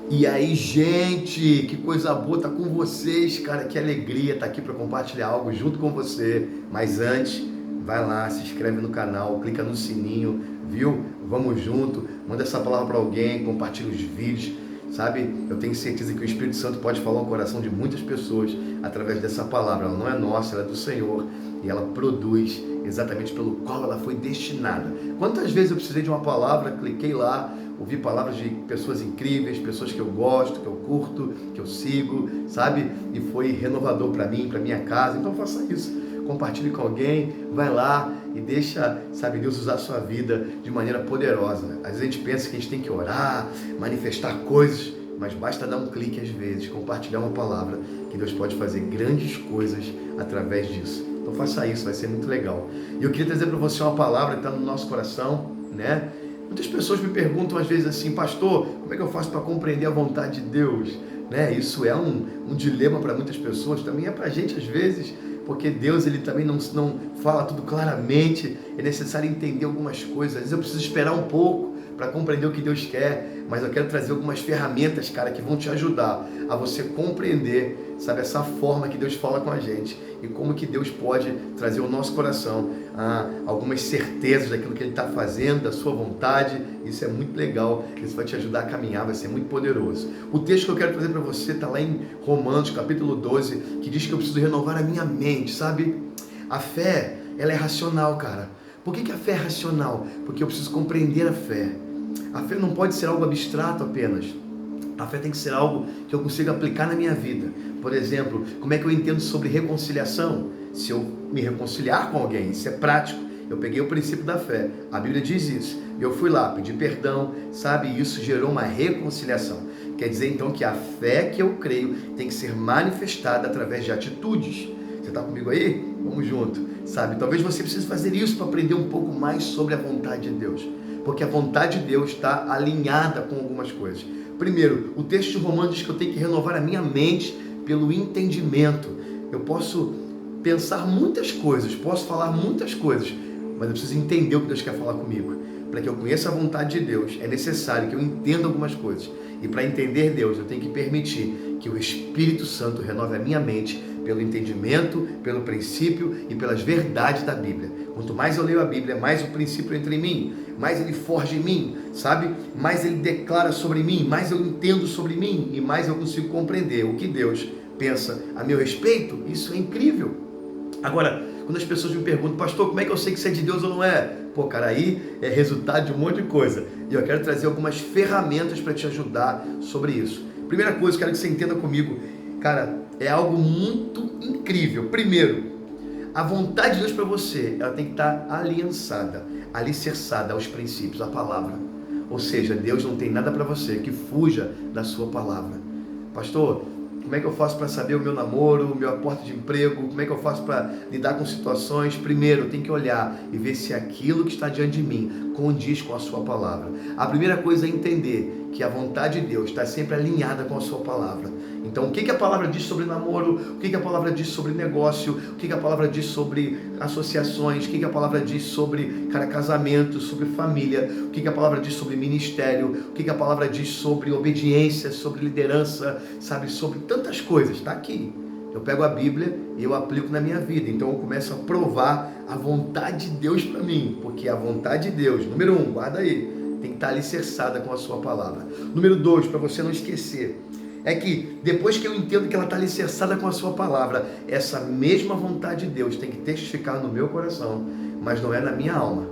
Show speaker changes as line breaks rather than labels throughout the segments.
E aí, gente, que coisa boa estar com vocês, cara, que alegria estar aqui para compartilhar algo junto com você. Mas antes, vai lá, se inscreve no canal, clica no sininho, viu? Vamos junto, manda essa palavra para alguém, compartilha os vídeos, sabe? Eu tenho certeza que o Espírito Santo pode falar no coração de muitas pessoas através dessa palavra. Ela não é nossa, ela é do Senhor e ela produz exatamente pelo qual ela foi destinada. Quantas vezes eu precisei de uma palavra, cliquei lá, ouvi palavras de pessoas incríveis, pessoas que eu gosto, que eu curto, que eu sigo, sabe? E foi renovador para mim, para minha casa. Então faça isso. Compartilhe com alguém, vai lá e deixa, sabe, Deus usar a sua vida de maneira poderosa. Às vezes a gente pensa que a gente tem que orar, manifestar coisas, mas basta dar um clique às vezes, compartilhar uma palavra, que Deus pode fazer grandes coisas através disso. Então faça isso, vai ser muito legal. E eu queria trazer para você uma palavra que está no nosso coração, né? Muitas pessoas me perguntam às vezes assim, pastor, como é que eu faço para compreender a vontade de Deus? Né? Isso é um dilema para muitas pessoas, também é para a gente às vezes, porque Deus ele também não fala tudo claramente, é necessário entender algumas coisas, às vezes eu preciso esperar um pouco para compreender o que Deus quer, mas eu quero trazer algumas ferramentas, cara, que vão te ajudar a você compreender, sabe, essa forma que Deus fala com a gente e como que Deus pode trazer ao nosso coração algumas certezas daquilo que Ele está fazendo, da sua vontade. Isso é muito legal, isso vai te ajudar a caminhar, vai ser muito poderoso. O texto que eu quero trazer para você está lá em Romanos, capítulo 12, que diz que eu preciso renovar a minha mente, sabe? A fé, ela é racional, cara. Por que a fé é racional? Porque eu preciso compreender a fé. A fé não pode ser algo abstrato apenas. A fé tem que ser algo que eu consiga aplicar na minha vida. Por exemplo, como é que eu entendo sobre reconciliação? Se eu me reconciliar com alguém, isso é prático. Eu peguei o princípio da fé. A Bíblia diz isso. Eu fui lá, pedi perdão, sabe? E isso gerou uma reconciliação. Quer dizer, então, que a fé que eu creio tem que ser manifestada através de atitudes. Você está comigo aí? Vamos junto, sabe? Talvez você precise fazer isso para aprender um pouco mais sobre a vontade de Deus. Porque a vontade de Deus está alinhada com algumas coisas. Primeiro, o texto de Romanos diz que eu tenho que renovar a minha mente pelo entendimento. Eu posso pensar muitas coisas, posso falar muitas coisas, mas eu preciso entender o que Deus quer falar comigo. Para que eu conheça a vontade de Deus, é necessário que eu entenda algumas coisas. E para entender Deus, eu tenho que permitir que o Espírito Santo renove a minha mente pelo entendimento, pelo princípio e pelas verdades da Bíblia. Quanto mais eu leio a Bíblia, mais o princípio entra em mim, mais ele forja em mim, sabe? Mais ele declara sobre mim, mais eu entendo sobre mim e mais eu consigo compreender o que Deus pensa a meu respeito. Isso é incrível. Agora, quando as pessoas me perguntam, pastor, como é que eu sei que isso é de Deus ou não é? Pô, cara, aí é resultado de um monte de coisa. E eu quero trazer algumas ferramentas para te ajudar sobre isso. Primeira coisa, eu quero que você entenda comigo, cara, é algo muito incrível. Primeiro, a vontade de Deus para você, ela tem que estar alicerçada aos princípios, à palavra. Ou seja, Deus não tem nada para você que fuja da sua palavra. Pastor, como é que eu faço para saber o meu namoro, o meu aporte de emprego? Como é que eu faço para lidar com situações? Primeiro, eu tenho que olhar e ver se aquilo que está diante de mim condiz com a sua palavra. A primeira coisa é entender que a vontade de Deus está sempre alinhada com a sua palavra. Então, o que a palavra diz sobre namoro? O que a palavra diz sobre negócio? O que a palavra diz sobre associações? O que a palavra diz sobre, casamento, sobre família? O que a palavra diz sobre ministério? O que a palavra diz sobre obediência, sobre liderança, sabe? Sobre tantas coisas. Está aqui. Eu pego a Bíblia e eu aplico na minha vida. Então, eu começo a provar a vontade de Deus para mim. Porque a vontade de Deus, número 1, guarda aí, tem que estar alicerçada com a sua palavra. Número 2, para você não esquecer, é que depois que eu entendo que ela está alicerçada com a sua palavra, essa mesma vontade de Deus tem que testificar no meu coração, mas não é na minha alma,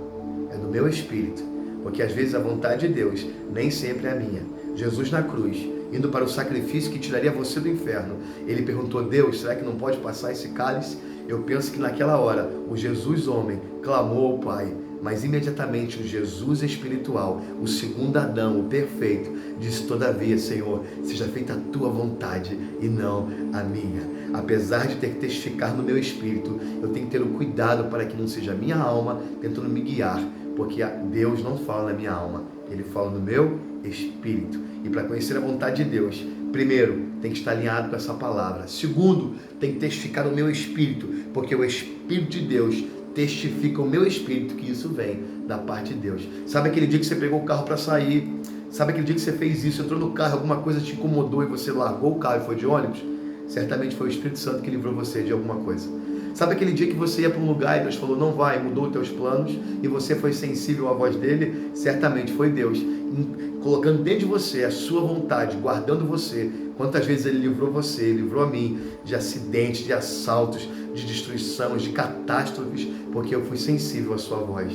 é no meu espírito, porque às vezes a vontade de Deus nem sempre é a minha. Jesus na cruz, indo para o sacrifício que tiraria você do inferno, ele perguntou, Deus, será que não pode passar esse cálice? Eu penso que naquela hora, o Jesus homem clamou ao Pai, mas imediatamente o Jesus espiritual, o segundo Adão, o perfeito, disse, todavia, Senhor, seja feita a tua vontade e não a minha. Apesar de ter que testificar no meu espírito, eu tenho que ter o cuidado para que não seja a minha alma tentando me guiar, porque Deus não fala na minha alma, Ele fala no meu espírito. E para conhecer a vontade de Deus, primeiro, tem que estar alinhado com essa palavra. Segundo, tem que testificar no meu espírito, porque o Espírito de Deus testifica o meu espírito que isso vem da parte de Deus. Sabe aquele dia que você pegou o carro para sair, Sabe aquele dia que você fez isso, entrou no carro, alguma coisa te incomodou e você largou o carro e foi de ônibus? Certamente foi o Espírito Santo que livrou você de alguma coisa. Sabe aquele dia que você ia para um lugar e Deus falou, não vai, mudou os teus planos e você foi sensível à voz dele? Certamente foi Deus, colocando dentro de você a sua vontade, guardando você. Quantas vezes ele livrou você, livrou a mim de acidentes, de assaltos, de destruição, de catástrofes, porque eu fui sensível à sua voz.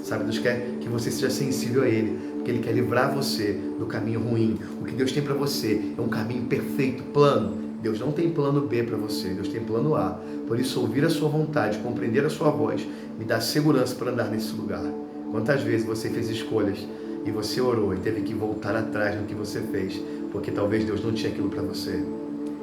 Sabe, Deus quer que você seja sensível a Ele, porque Ele quer livrar você do caminho ruim. O que Deus tem para você é um caminho perfeito, plano. Deus não tem plano B para você, Deus tem plano A. Por isso, ouvir a sua vontade, compreender a sua voz, me dá segurança para andar nesse lugar. Quantas vezes você fez escolhas e você orou e teve que voltar atrás no que você fez, porque talvez Deus não tinha aquilo para você.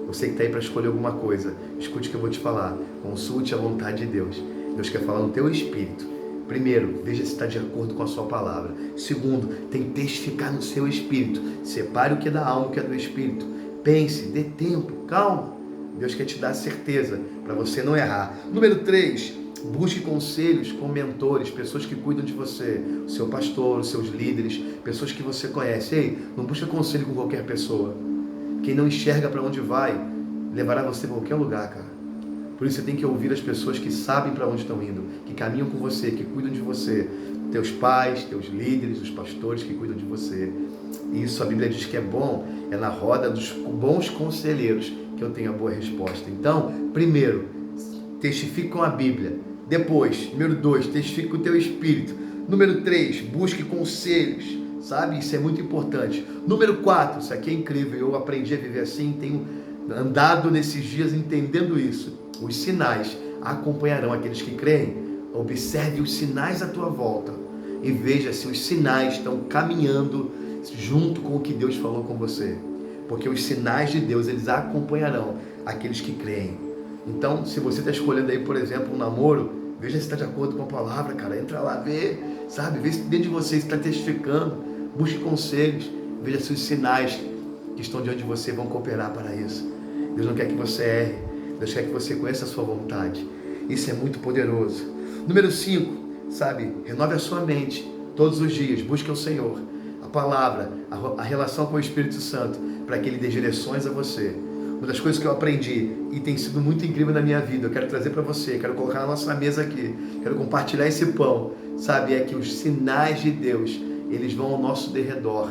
Você que está aí para escolher alguma coisa, escute o que eu vou te falar. Consulte a vontade de Deus. Deus quer falar no teu espírito. Primeiro, veja se está de acordo com a sua palavra. Segundo, tem que testificar no seu espírito. Separe o que é da alma e o que é do espírito. Pense, dê tempo, calma. Deus quer te dar certeza para você não errar. Número 3, busque conselhos com mentores, pessoas que cuidam de você, o seu pastor, os seus líderes, pessoas que você conhece. Ei, não busca conselho com qualquer pessoa. Quem não enxerga para onde vai, levará você para qualquer lugar, cara. Por isso você tem que ouvir as pessoas que sabem para onde estão indo, que caminham com você, que cuidam de você. Teus pais, teus líderes, os pastores que cuidam de você. E isso a Bíblia diz que é bom, é na roda dos bons conselheiros que eu tenho a boa resposta. Então, primeiro, testifique com a Bíblia. Depois, número 2, testifique com o teu espírito. Número 3, busque conselhos. Sabe? Isso é muito importante. Número 4, isso aqui é incrível, eu aprendi a viver assim, tenho andado nesses dias entendendo isso. Os sinais acompanharão aqueles que creem. Observe os sinais à tua volta e veja se os sinais estão caminhando junto com o que Deus falou com você. Porque os sinais de Deus, eles acompanharão aqueles que creem. Então, se você está escolhendo aí, por exemplo, um namoro, veja se está de acordo com a palavra, cara. Entra lá, vê, sabe? Vê se dentro de você está testificando. Busque conselhos. Veja se os sinais que estão diante de você vão cooperar para isso. Deus não quer que você erre. Deus quer que você conheça a sua vontade. Isso é muito poderoso. Número 5, sabe? Renove a sua mente todos os dias. Busque o Senhor, a palavra, a relação com o Espírito Santo, para que Ele dê direções a você. Uma das coisas que eu aprendi e tem sido muito incrível na minha vida, eu quero trazer para você, quero colocar na nossa mesa aqui, quero compartilhar esse pão, sabe? É que os sinais de Deus, eles vão ao nosso derredor,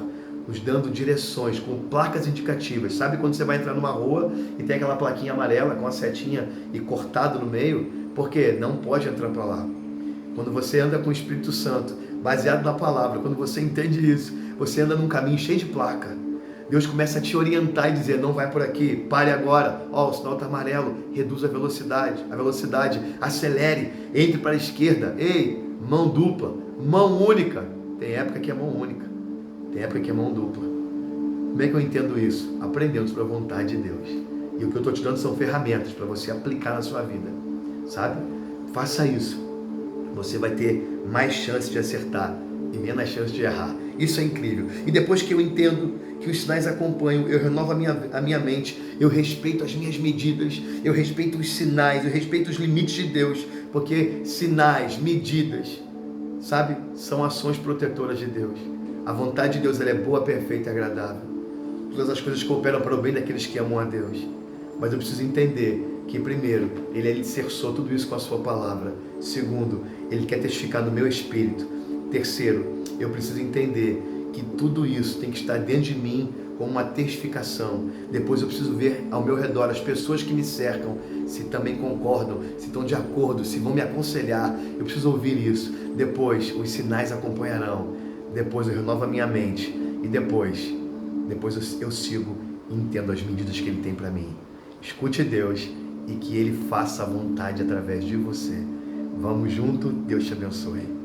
nos dando direções, com placas indicativas. Sabe quando você vai entrar numa rua e tem aquela plaquinha amarela com a setinha e cortado no meio? Porque não pode entrar para lá. Quando você anda com o Espírito Santo, baseado na palavra, quando você entende isso, você anda num caminho cheio de placa. Deus começa a te orientar e dizer, não vai por aqui, pare agora, ó, o sinal está amarelo, reduza a velocidade, acelere, entre para a esquerda, ei, mão dupla, mão única. Tem época que é mão única. Tem época que é mão dupla. Como é que eu entendo isso? Aprendendo sobre a vontade de Deus. E o que eu estou te dando são ferramentas para você aplicar na sua vida. Sabe? Faça isso. Você vai ter mais chance de acertar e menos chance de errar. Isso é incrível. E depois que eu entendo que os sinais acompanham, eu renovo a minha mente, eu respeito as minhas medidas, eu respeito os sinais, eu respeito os limites de Deus, porque sinais, medidas, sabe? São ações protetoras de Deus. A vontade de Deus, ela é boa, perfeita e agradável. Todas as coisas cooperam para o bem daqueles que amam a Deus. Mas eu preciso entender que, primeiro, Ele alicerçou tudo isso com a sua palavra. Segundo, Ele quer testificar no meu espírito. Terceiro, eu preciso entender que tudo isso tem que estar dentro de mim como uma testificação. Depois eu preciso ver ao meu redor as pessoas que me cercam, se também concordam, se estão de acordo, se vão me aconselhar. Eu preciso ouvir isso. Depois, os sinais acompanharão. Depois eu renovo a minha mente. E depois eu sigo e entendo as medidas que Ele tem para mim. Escute Deus e que Ele faça a vontade através de você. Vamos junto, Deus te abençoe.